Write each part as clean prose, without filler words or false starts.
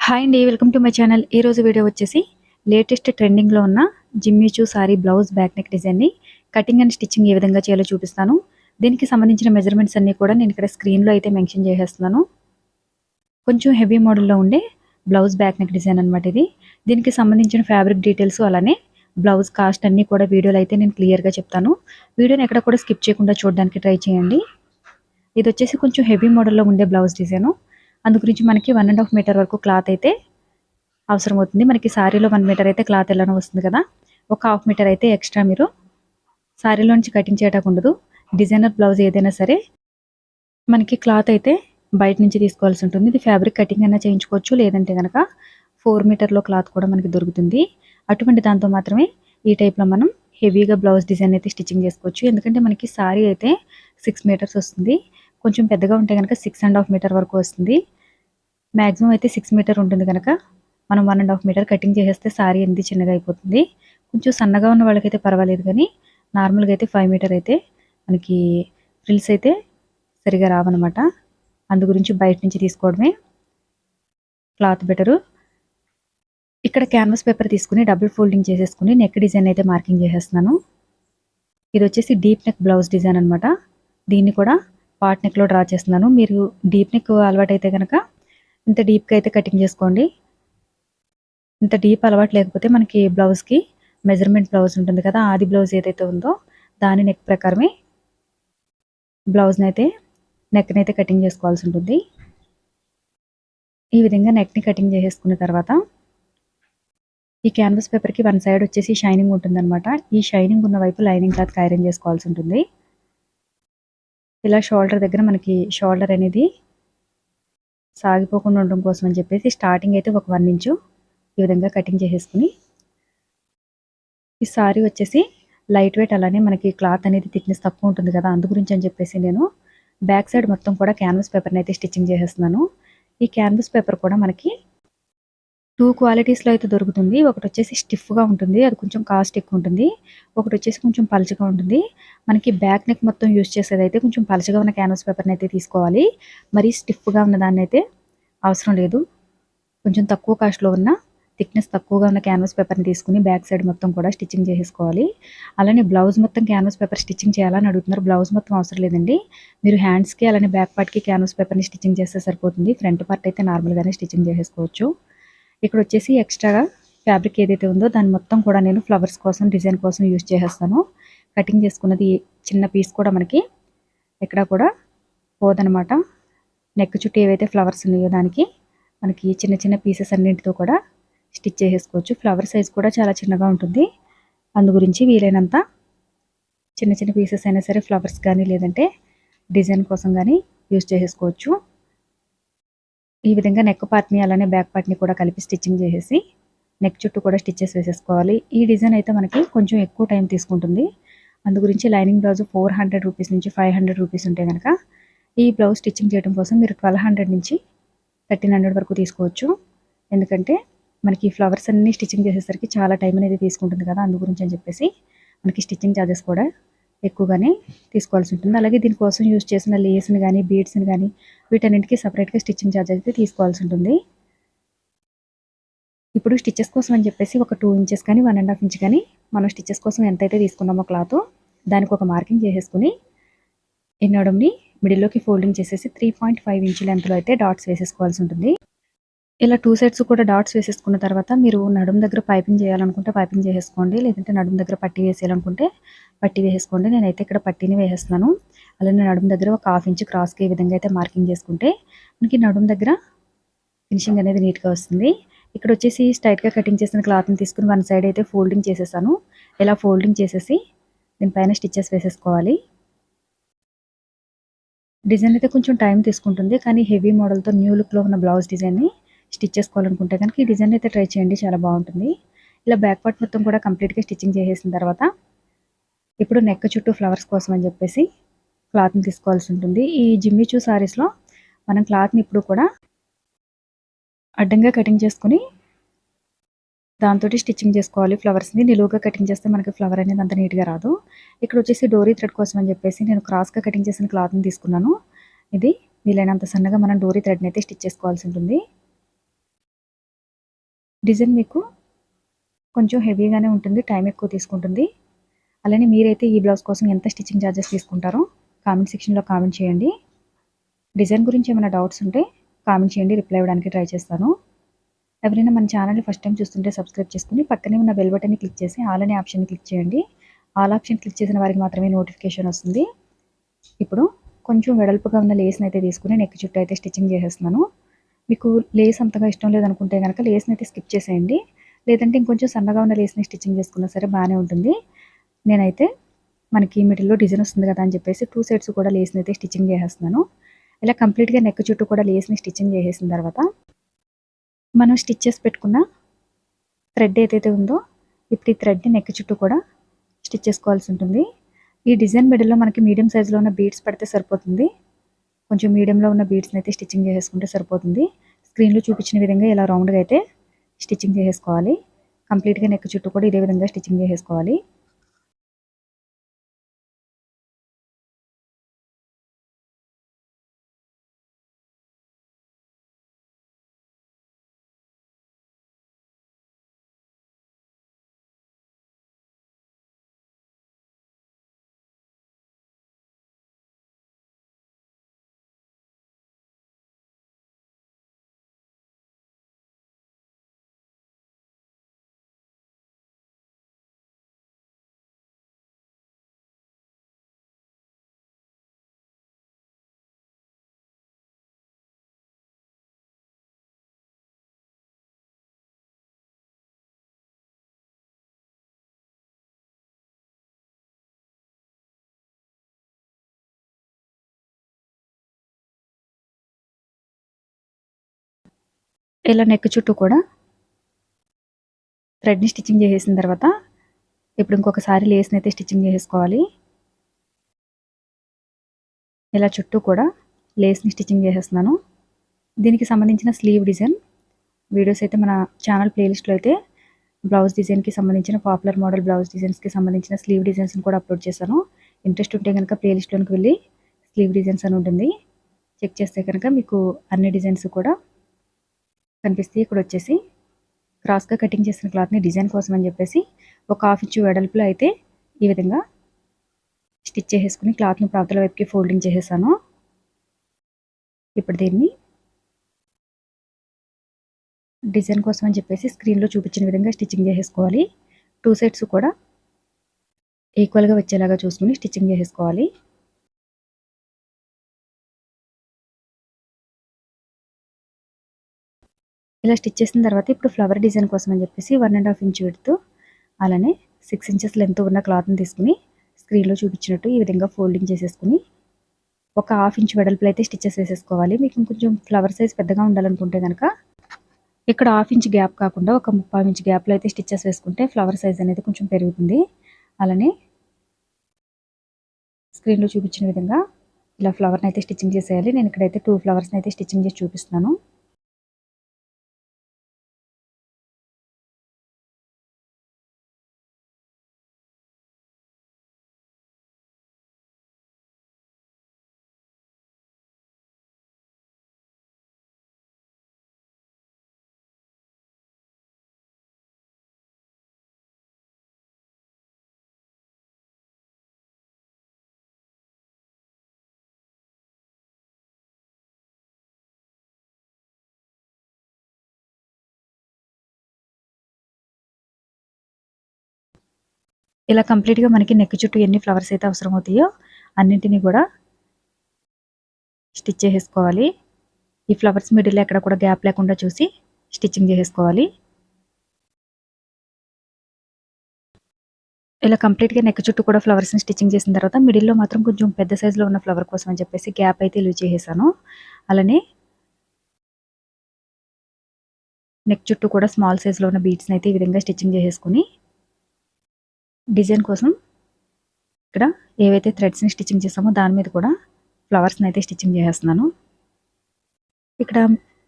Hi అండి, welcome to my channel. ఈరోజు video వచ్చేసి లేటెస్ట్ ట్రెండింగ్లో ఉన్న Jimmy Choo sari blouse back neck డిజైన్ని కటింగ్ అండ్ స్టిచ్చింగ్ ఏ విధంగా చేయాలో చూపిస్తాను. దీనికి సంబంధించిన మెజర్మెంట్స్ అన్నీ కూడా నేను ఇక్కడ స్క్రీన్లో అయితే మెన్షన్ చేసేస్తున్నాను. కొంచెం హెవీ మోడల్లో ఉండే బ్లౌజ్ బ్యాక్ నెక్ డిజైన్ అనమాట ఇది. దీనికి సంబంధించిన ఫ్యాబ్రిక్ డీటెయిల్స్ అలానే బ్లౌజ్ కాస్ట్ అన్నీ కూడా వీడియోలో అయితే నేను క్లియర్గా చెప్తాను. వీడియోని ఎక్కడ కూడా స్కిప్ చేయకుండా చూడడానికి ట్రై చేయండి. ఇది వచ్చేసి కొంచెం హెవీ మోడల్లో ఉండే బ్లౌజ్ డిజైను. అందు గురించి మనకి 1.5 మీటర్ వరకు క్లాత్ అయితే అవసరం అవుతుంది. మనకి సారీలో 1 మీటర్ అయితే క్లాత్ ఎలానో వస్తుంది కదా, ఒక 1/2 మీటర్ అయితే ఎక్స్ట్రా మీరు సారీలో నుంచి కటింగ్ చేయడానికి ఉండదు. డిజైనర్ బ్లౌజ్ ఏదైనా సరే మనకి క్లాత్ అయితే బయట నుంచి తీసుకోవాల్సి ఉంటుంది. ఇది ఫ్యాబ్రిక్ కటింగ్ అయినా చేయించుకోవచ్చు, లేదంటే కనుక 4 మీటర్లో క్లాత్ కూడా మనకి దొరుకుతుంది. అటువంటి దాంతో మాత్రమే ఈ టైప్లో మనం హెవీగా బ్లౌజ్ డిజైన్ అయితే స్టిచ్చింగ్ చేసుకోవచ్చు. ఎందుకంటే మనకి సారీ అయితే 6 మీటర్స్ వస్తుంది. కొంచెం పెద్దగా ఉంటే కనుక 6.5 మీటర్ వరకు వస్తుంది. మ్యాక్సిమం అయితే 6 మీటర్ ఉంటుంది కనుక మనం 1.5 మీటర్ కటింగ్ చేసేస్తే సారీ అనేది చిన్నగా అయిపోతుంది. కొంచెం సన్నగా ఉన్న వాళ్ళకైతే పర్వాలేదు, కానీ నార్మల్గా అయితే 5 మీటర్ అయితే మనకి ఫ్రిల్స్ అయితే సరిగా రావన్నమాట. అందు గురించి బయట నుంచి తీసుకోవడమే క్లాత్ బెటరు. ఇక్కడ క్యాన్వాస్ పేపర్ తీసుకుని డబుల్ ఫోల్డింగ్ చేసేసుకుని నెక్ డిజైన్ అయితే మార్కింగ్ చేసేస్తున్నాను. ఇది వచ్చేసి డీప్ నెక్ బ్లౌజ్ డిజైన్ అనమాట. దీన్ని కూడా పార్ట్ నెక్లో డ్రా చేస్తున్నాను. మీరు డీప్ నెక్ అలవాటు అయితే కనుక ఇంత డీప్గా అయితే కటింగ్ చేసుకోండి. ఇంత డీప్ అలవాటు లేకపోతే మనకి బ్లౌజ్కి మెజర్మెంట్ బ్లౌజ్ ఉంటుంది కదా, ఆది బ్లౌజ్ ఏదైతే ఉందో దాని నెక్ ప్రకారమే నెక్ని అయితే కటింగ్ చేసుకోవాల్సి ఉంటుంది. ఈ విధంగా నెక్ని కటింగ్ చేసేసుకున్న తర్వాత ఈ క్యాన్వాస్ పేపర్కి వన్ సైడ్ వచ్చేసి షైనింగ్ ఉంటుందన్నమాట. ఈ షైనింగ్ ఉన్న వైపు లైనింగ్ క్లాత్ ఐరన్ చేసుకోవాల్సి ఉంటుంది. ఇలా షోల్డర్ దగ్గర మనకి షోల్డర్ అనేది సాగిపోకుండా ఉండడం కోసం అని చెప్పేసి స్టార్టింగ్ అయితే ఒక 1 ఇంచు ఈ విధంగా కటింగ్ చేసేసుకుని, ఈ సారీ వచ్చేసి లైట్ వెయిట్, అలానే మనకి క్లాత్ అనేది థిక్నెస్ తక్కువ ఉంటుంది కదా, అందు గురించి అని చెప్పేసి నేను బ్యాక్ సైడ్ మొత్తం కూడా క్యాన్వాస్ పేపర్ని అయితే స్టిచ్చింగ్ చేసేస్తున్నాను. ఈ క్యాన్వాస్ పేపర్ కూడా మనకి 2 క్వాలిటీస్లో అయితే దొరుకుతుంది. ఒకటి వచ్చేసి స్టిఫ్గా ఉంటుంది, అది కొంచెం కాస్ట్ ఎక్కువ ఉంటుంది. ఒకటి వచ్చేసి కొంచెం పలుచగా ఉంటుంది. మనకి బ్యాక్ నెక్ మొత్తం యూజ్ చేసేది అయితే కొంచెం పలుచగా ఉన్న క్యాన్వాస్ పేపర్ని అయితే తీసుకోవాలి. మరి స్టిఫ్గా ఉన్న దాన్ని అయితే అవసరం లేదు. కొంచెం తక్కువ కాస్ట్లో ఉన్న థిక్నెస్ తక్కువగా ఉన్న క్యాన్వాస్ పేపర్ని తీసుకుని బ్యాక్ సైడ్ మొత్తం కూడా స్టిచ్చింగ్ చేసుకోవాలి. అలానే బ్లౌజ్ మొత్తం క్యాన్వాస్ పేపర్ స్టిచ్చింగ్ చేయాలని అడుగుతున్నారు. బ్లౌజ్ మొత్తం అవసరం లేదండి. మీరు హ్యాండ్స్కి అలానే బ్యాక్ పార్ట్కి క్యాన్వాస్ పేపర్ని స్టిచ్చింగ్ చేస్తే సరిపోతుంది. ఫ్రంట్ పార్ట్ అయితే నార్మల్గానే స్టిచ్చింగ్ చేసేసుకోవచ్చు. ఇక్కడ వచ్చేసి ఎక్స్ట్రాగా ఫ్యాబ్రిక్ ఏదైతే ఉందో దాన్ని మొత్తం కూడా నేను ఫ్లవర్స్ కోసం, డిజైన్ కోసం యూజ్ చేసేస్తాను. కటింగ్ చేసుకున్నది చిన్న పీస్ కూడా మనకి ఎక్కడ కూడా పోదనమాట. నెక్ చుట్టూ ఏవైతే ఫ్లవర్స్ ఉన్నాయో దానికి మనకి చిన్న చిన్న పీసెస్ అన్నింటితో కూడా స్టిచ్ చేసేసుకోవచ్చు. ఫ్లవర్ సైజ్ కూడా చాలా చిన్నగా ఉంటుంది. అందు గురించి వీలైనంత చిన్న చిన్న పీసెస్ అయినా సరే ఫ్లవర్స్ కానీ లేదంటే డిజైన్ కోసం కానీ యూజ్ చేసేసుకోవచ్చు. ఈ విధంగా నెక్ పార్ట్ని అలానే బ్యాక్ పార్ట్ని కూడా కలిపి స్టిచ్చింగ్ చేసేసి నెక్ చుట్టూ కూడా స్టిచ్చెస్ వేసేసుకోవాలి. ఈ డిజైన్ అయితే మనకి కొంచెం ఎక్కువ టైం తీసుకుంటుంది. అందు గురించి లైనింగ్ బ్లౌజ్ 400 రూపీస్ నుంచి 500 రూపీస్ ఉంటే కనుక ఈ బ్లౌజ్ స్టిచ్చింగ్ చేయడం కోసం మీరు 1200 నుంచి 1300 వరకు తీసుకోవచ్చు. ఎందుకంటే మనకి ఫ్లవర్స్ అన్నీ స్టిచ్చింగ్ చేసేసరికి చాలా టైం అనేది తీసుకుంటుంది కదా, అందు గురించి అని చెప్పేసి మనకి స్టిచ్చింగ్ ఛార్జెస్ కూడా ఎక్కువగానే తీసుకోవాల్సి ఉంటుంది. అలాగే దీనికోసం యూజ్ చేసిన లేస్ని కానీ బీడ్స్ని కానీ వీటన్నింటికి సపరేట్గా స్టిచ్చింగ్ ఛార్జ్ అయితే తీసుకోవాల్సి ఉంటుంది. ఇప్పుడు స్టిచ్చెస్ కోసం అని చెప్పేసి ఒక 2 ఇంచెస్ కానీ 1.5 ఇంచ్ కానీ మనం స్టిచ్చెస్ కోసం ఎంతైతే తీసుకున్నామో క్లాత్ దానికి ఒక మార్కింగ్ చేసేసుకుని ఈ నడుంని మిడిల్లోకి ఫోల్డింగ్ చేసేసి 3.5 ఇంచ్ లెంత్లో అయితే డాట్స్ వేసేసుకోవాల్సి ఉంటుంది. ఇలా 2 సైడ్స్ కూడా డాట్స్ వేసేసుకున్న తర్వాత మీరు నడుము దగ్గర పైపింగ్ చేయాలనుకుంటే పైపింగ్ చేసేసుకోండి, లేదంటే నడుము దగ్గర పట్టీ వేసేయాలనుకుంటే పట్టీ వేసేసుకోండి. నేనైతే ఇక్కడ పట్టీని వేసేస్తున్నాను. అలానే నడుము దగ్గర ఒక 1/2 ఇంచ్ క్రాస్కి ఈ విధంగా అయితే మార్కింగ్ చేసుకుంటే మనకి నడుము దగ్గర ఫినిషింగ్ అనేది నీట్గా వస్తుంది. ఇక్కడ వచ్చేసి స్ట్రైట్గా కటింగ్ చేసిన క్లాత్ని తీసుకుని వన్ సైడ్ అయితే ఫోల్డింగ్ చేసేసాను. ఇలా ఫోల్డింగ్ చేసేసి దీనిపైన స్టిచ్చెస్ వేసేసుకోవాలి. డిజైన్ అయితే కొంచెం టైం తీసుకుంటుంది, కానీ హెవీ మోడల్తో న్యూ లుక్లో ఉన్న బ్లౌజ్ డిజైన్ని స్టిచ్ చేసుకోవాలనుకుంటే కనుక ఈ డిజైన్ అయితే ట్రై చేయండి, చాలా బాగుంటుంది. ఇలా బ్యాక్ పార్ట్ మొత్తం కూడా కంప్లీట్గా స్టిచ్చింగ్ చేసేసిన తర్వాత ఇప్పుడు నెక్ చుట్టూ ఫ్లవర్స్ కోసం అని చెప్పేసి క్లాత్ని తీసుకోవాల్సి ఉంటుంది. ఈ జిమ్మిచూ సారీస్లో మనం క్లాత్ని ఇప్పుడు కూడా అడ్డంగా కటింగ్ చేసుకుని దాంతో స్టిచ్చింగ్ చేసుకోవాలి. ఫ్లవర్స్ని నిలువుగా కటింగ్ చేస్తే మనకి ఫ్లవర్ అనేది అంత నీట్గా రాదు. ఇక్కడ వచ్చేసి డోరీ థ్రెడ్ కోసం అని చెప్పేసి నేను క్రాస్గా కటింగ్ చేసిన క్లాత్ని తీసుకున్నాను. ఇది వీలైనంత సన్నగా మనం డోరీ థ్రెడ్ని అయితే స్టిచ్ చేసుకోవాల్సి ఉంటుంది. డిజైన్ మీకు కొంచెం హెవీగానే ఉంటుంది, టైం ఎక్కువ తీసుకుంటుంది. అలానే మీరైతే ఈ బ్లౌజ్ కోసం ఎంత స్టిచ్చింగ్ ఛార్జెస్ తీసుకుంటారో కామెంట్ సెక్షన్లో కామెంట్ చేయండి. డిజైన్ గురించి ఏమైనా డౌట్స్ ఉంటే కామెంట్ చేయండి, రిప్లై ఇవ్వడానికి ట్రై చేస్తాను. ఎవరైనా మన ఛానల్ని ఫస్ట్ టైం చూస్తుంటే సబ్స్క్రైబ్ చేసుకుని పక్కనే ఉన్న బెల్ బటన్ని క్లిక్ చేసి ఆల్ అనే ఆప్షన్ని క్లిక్ చేయండి. ఆల్ ఆప్షన్ క్లిక్ చేసిన వారికి మాత్రమే నోటిఫికేషన్ వస్తుంది. ఇప్పుడు కొంచెం వెడల్పుగా ఉన్న లేస్ని అయితే తీసుకుని నెక్ చుట్టూ అయితే స్టిచ్చింగ్ చేసేస్తున్నాను. మీకు లేస్ అంతగా ఇష్టం లేదనుకుంటే కనుక లేస్ని అయితే స్కిప్ చేసేయండి. లేదంటే ఇంకొంచెం సన్నగా ఉన్న లేస్ని స్టిచ్చింగ్ చేసుకున్నా సరే బాగానే ఉంటుంది. నేనైతే మనకి మిడిల్లో డిజైన్ వస్తుంది కదా అని చెప్పేసి 2 సైడ్స్ కూడా లేస్ని అయితే స్టిచ్చింగ్ చేసేస్తున్నాను. ఇలా కంప్లీట్గా నెక్ చుట్టూ కూడా లేస్ని స్టిచ్చింగ్ చేసేసిన తర్వాత మనం స్టిచ్ చేసి పెట్టుకున్న థ్రెడ్ ఏదైతే ఉందో ఇప్పుడు ఈ థ్రెడ్ని నెక్ చుట్టూ కూడా స్టిచ్ చేసుకోవాల్సి ఉంటుంది. ఈ డిజైన్ మిడిల్లో మనకి మీడియం సైజులో ఉన్న బీడ్స్ పడితే సరిపోతుంది. కొంచెం మీడియంలో ఉన్న బీడ్స్ని అయితే స్టిచ్చింగ్ చేసేసుకుంటే సరిపోతుంది. స్క్రీన్లో చూపించిన విధంగా ఇలా రౌండ్గా అయితే స్టిచ్చింగ్ చేసేసుకోవాలి. కంప్లీట్గా నెక్ చుట్టూ కూడా ఇదే విధంగా స్టిచ్చింగ్ చేసేసుకోవాలి. ఇలా నెక్ చుట్టూ కూడా థ్రెడ్ని స్టిచ్చింగ్ చేసేసిన తర్వాత ఇప్పుడు ఇంకొకసారి లేస్ని అయితే స్టిచ్చింగ్ చేసేసుకోవాలి. ఇలా చుట్టూ కూడా లేస్ని స్టిచ్చింగ్ చేసేస్తున్నాను. దీనికి సంబంధించిన స్లీవ్ డిజైన్ వీడియోస్ అయితే మన ఛానల్ ప్లేలిస్ట్లో అయితే బ్లౌజ్ డిజైన్కి సంబంధించిన పాపులర్ మోడల్ బ్లౌజ్ డిజైన్స్కి సంబంధించిన స్లీవ్ డిజైన్స్ని కూడా అప్లోడ్ చేశాను. ఇంట్రెస్ట్ ఉంటే కనుక ప్లేలిస్ట్లోకి వెళ్ళి స్లీవ్ డిజైన్స్ అని ఉంటుంది, చెక్ చేస్తే కనుక మీకు అన్ని డిజైన్స్ కూడా కనిపిస్తాయి. ఇక్కడ వచ్చేసి క్రాస్గా కటింగ్ చేసిన క్లాత్ని డిజైన్ కోసం అని చెప్పేసి ఒక 1/2 ఇంచు వెడల్పులో అయితే ఈ విధంగా స్టిచ్ చేసేసుకుని క్లాత్ని ప్రాంతాల వైపుకి ఫోల్డింగ్ చేసేసాను. ఇప్పుడు దీన్ని డిజైన్ కోసం అని చెప్పేసి స్క్రీన్లో చూపించిన విధంగా స్టిచ్చింగ్ చేసేసుకోవాలి. 2 సైడ్స్ కూడా ఈక్వల్గా వచ్చేలాగా చూసుకుని స్టిచ్చింగ్ చేసేసుకోవాలి. ఇలా స్టిచ్ చేసిన తర్వాత ఇప్పుడు ఫ్లవర్ డిజైన్ కోసం అని చెప్పేసి 1.5 ఇంచ్ విడ్త్ అలానే 6 ఇంచెస్ లెంత్ ఉన్న క్లాత్ని తీసుకుని స్క్రీన్లో చూపించినట్టు ఈ విధంగా ఫోల్డింగ్ చేసేసుకుని ఒక 1/2 ఇంచ్ వెడల్పులో అయితే స్టిచ్చెస్ వేసేసుకోవాలి. మీకు కొంచెం ఫ్లవర్ సైజ్ పెద్దగా ఉండాలనుకుంటే కనుక ఇక్కడ 1/2 ఇంచ్ గ్యాప్ కాకుండా ఒక 3/4 ఇంచ్ గ్యాప్లో అయితే స్టిచ్చెస్ వేసుకుంటే ఫ్లవర్ సైజ్ అనేది కొంచెం పెరుగుతుంది. అలానే స్క్రీన్లో చూపించిన విధంగా ఇలా ఫ్లవర్ని అయితే స్టిచ్చింగ్ చేసేయాలి. నేను ఇక్కడైతే 2 ఫ్లవర్స్ని అయితే స్టిచ్చింగ్ చేసి చూపిస్తున్నాను. ఇలా కంప్లీట్గా మనకి నెక్ చుట్టూ ఎన్ని ఫ్లవర్స్ అయితే అవసరం అవుతాయో అన్నింటినీ కూడా స్టిచ్ చేసేసుకోవాలి. ఈ ఫ్లవర్స్ మిడిల్ ఎక్కడ కూడా గ్యాప్ లేకుండా చూసి స్టిచ్చింగ్ చేసేసుకోవాలి. ఇలా కంప్లీట్గా నెక్ చుట్టూ కూడా ఫ్లవర్స్ని స్టిచ్చింగ్ చేసిన తర్వాత మిడిల్లో మాత్రం కొంచెం పెద్ద సైజులో ఉన్న ఫ్లవర్ కోసం అని చెప్పేసి గ్యాప్ అయితే లూజ్ చేసేసాను. అలానే నెక్ చుట్టూ కూడా స్మాల్ సైజులో ఉన్న బీడ్స్ని అయితే ఈ విధంగా స్టిచ్చింగ్ చేసేసుకుని డిజైన్ కోసం ఇక్కడ ఏవైతే థ్రెడ్స్ని స్టిచ్చింగ్ చేసామో దాని మీద కూడా ఫ్లవర్స్ని అయితే స్టిచ్చింగ్ చేసేస్తున్నాను. ఇక్కడ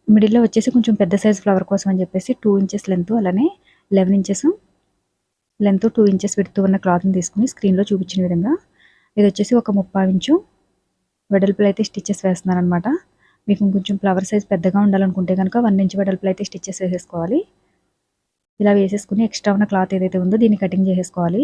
మిడిల్లో వచ్చేసి కొంచెం పెద్ద సైజ్ ఫ్లవర్ కోసం అని చెప్పేసి 2 ఇంచెస్ లెంత్ అలానే 11 ఇంచెస్ లెంత్ 2 ఇంచెస్ విడ్త్ ఉన్న క్లాత్ని తీసుకుని స్క్రీన్లో చూపించిన విధంగా ఇది వచ్చేసి ఒక 3/4 ఇంచు వెడల్పులో అయితే స్టిచ్చెస్ వేస్తున్నాను అనమాట. మీకు కొంచెం ఫ్లవర్ సైజ్ పెద్దగా ఉండాలనుకుంటే కనుక 1 ఇంచ్ వెడల్పులో అయితే స్టిచ్చెస్ వేసేసుకోవాలి. ఇలా వేసేసుకుని ఎక్స్ట్రా ఉన్న క్లాత్ ఏదైతే ఉందో దీన్ని కటింగ్ చేసేసుకోవాలి.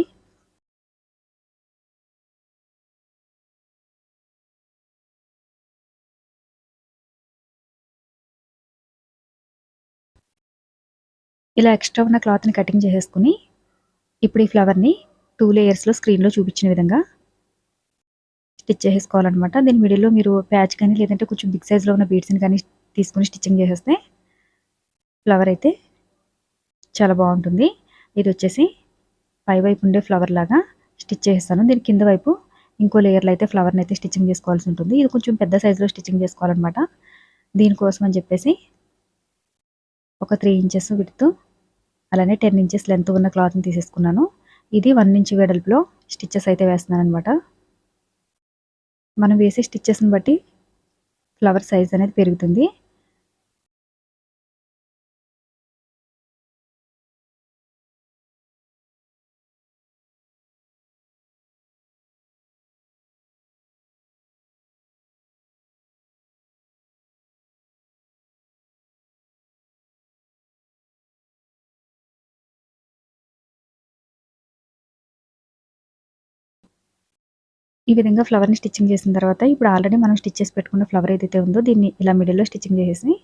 ఇలా ఎక్స్ట్రా ఉన్న క్లాత్ని కటింగ్ చేసేసుకుని ఇప్పుడు ఈ ఫ్లవర్ని 2 లేయర్స్లో స్క్రీన్లో చూపించిన విధంగా స్టిచ్ చేసేసుకోవాలన్నమాట. దీని మిడిల్లో మీరు ప్యాచ్ కానీ లేదంటే కొంచెం బిగ్ సైజ్లో ఉన్న బీడ్స్ని కానీ తీసుకుని స్టిచ్చింగ్ చేసేస్తే ఫ్లవర్ అయితే చాలా బాగుంటుంది. ఇది వచ్చేసి పై వైపు ఉండే ఫ్లవర్ లాగా స్టిచ్ చేసేస్తాను. దీని కింద వైపు ఇంకో లేయర్లో అయితే ఫ్లవర్ని అయితే స్టిచ్చింగ్ చేసుకోవాల్సి ఉంటుంది. ఇది కొంచెం పెద్ద సైజులో స్టిచ్చింగ్ చేసుకోవాలన్నమాట. దీనికోసం అని చెప్పేసి ఒక 3 ఇంచెస్ విడ్త్ అలానే 10 ఇంచెస్ లెంత్ ఉన్న క్లాత్ని తీసేసుకున్నాను. ఇది 1 ఇంచ్ వెడల్పులో స్టిచ్చెస్ అయితే వేస్తున్నాను అనమాట. మనం వేసే స్టిచ్చెస్ని బట్టి ఫ్లవర్ సైజ్ అనేది పెరుగుతుంది. ఈ విధంగా ఫ్లవర్ని స్టిచ్చింగ్ చేసిన తర్వాత ఇప్పుడు ఆల్రెడీ మనం స్టిచ్ చేసి పెట్టుకున్న ఫ్లవర్ ఏదైతే ఉందో దీన్ని ఇలా మిడిల్లో స్టిచ్చింగ్ చేసేసి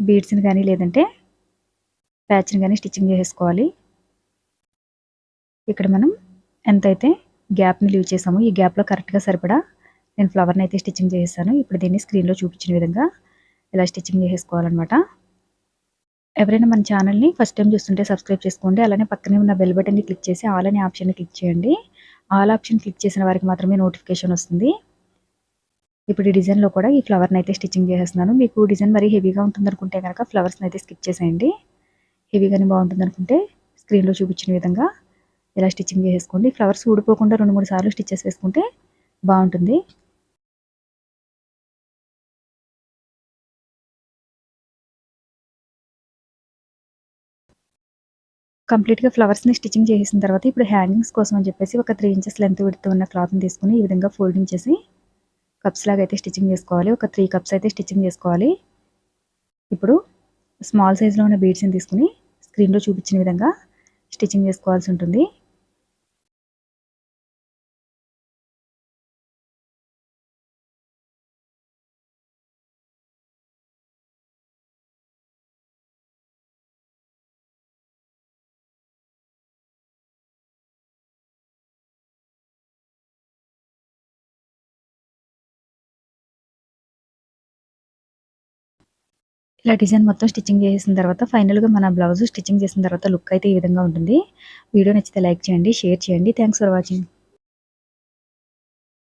బీడ్స్ని కానీ లేదంటే ప్యాచ్ని కానీ స్టిచ్చింగ్ చేసేసుకోవాలి. ఇక్కడ మనం ఎంతైతే గ్యాప్ని లీవ్ చేసామో ఈ గ్యాప్లో కరెక్ట్గా సరిపడా నేను ఫ్లవర్ని అయితే స్టిచ్చింగ్ చేసేసాను. ఇప్పుడు దీన్ని స్క్రీన్లో చూపించిన విధంగా ఇలా స్టిచ్చింగ్ చేసేసుకోవాలన్నమాట. ఎవరైనా మన ఛానల్ని ఫస్ట్ టైం చూస్తుంటే సబ్స్క్రైబ్ చేసుకోండి. అలానే పక్కనే ఉన్న బెల్ బటన్ని క్లిక్ చేసి ఆల్ అనే ఆప్షన్ని క్లిక్ చేయండి. ఆల్ ఆప్షన్ క్లిక్ చేసిన వారికి మాత్రమే నోటిఫికేషన్ వస్తుంది. ఇప్పుడు ఈ డిజైన్లో కూడా ఈ ఫ్లవర్ని అయితే స్టిచ్చింగ్ చేసేస్తున్నాను. మీకు డిజైన్ మరీ హెవీగా ఉంటుందనుకుంటే కనుక ఫ్లవర్స్ని అయితే స్కిప్ చేసేయండి. హెవీగానే బాగుంటుందనుకుంటే స్క్రీన్లో చూపించిన విధంగా ఇలా స్టిచ్చింగ్ చేసేసుకోండి. ఫ్లవర్స్ ఊడిపోకుండా 2-3 సార్లు స్టిచ్చెస్ వేసుకుంటే బాగుంటుంది. కంప్లీట్గా ఫ్లవర్స్ని స్టిచ్చింగ్ చేసిన తర్వాత ఇప్పుడు హ్యాంగింగ్స్ కోసం అని చెప్పేసి ఒక 3 ఇంచెస్ లెంత్ విడ్త్ ఉన్న క్లాత్ని తీసుకుని ఈ విధంగా ఫోల్డింగ్ చేసి కప్స్ లాగా అయితే స్టిచ్చింగ్ చేసుకోవాలి. ఒక 3 కప్స్ అయితే స్టిచ్చింగ్ చేసుకోవాలి. ఇప్పుడు స్మాల్ సైజులో ఉన్న బీడ్స్ని తీసుకుని స్క్రీన్లో చూపించిన విధంగా స్టిచ్చింగ్ చేసుకోవాల్సి ఉంటుంది. ఇలా డిజైన్ మొత్తం స్టిచ్చింగ్ చేసిన తర్వాత ఫైనల్గా మన బ్లౌజ్ స్టిచ్చింగ్ చేసిన తర్వాత లుక్ అయితే ఈ విధంగా ఉంటుంది. వీడియో నచ్చితే లైక్ చేయండి, షేర్ చేయండి. Thanks for watching.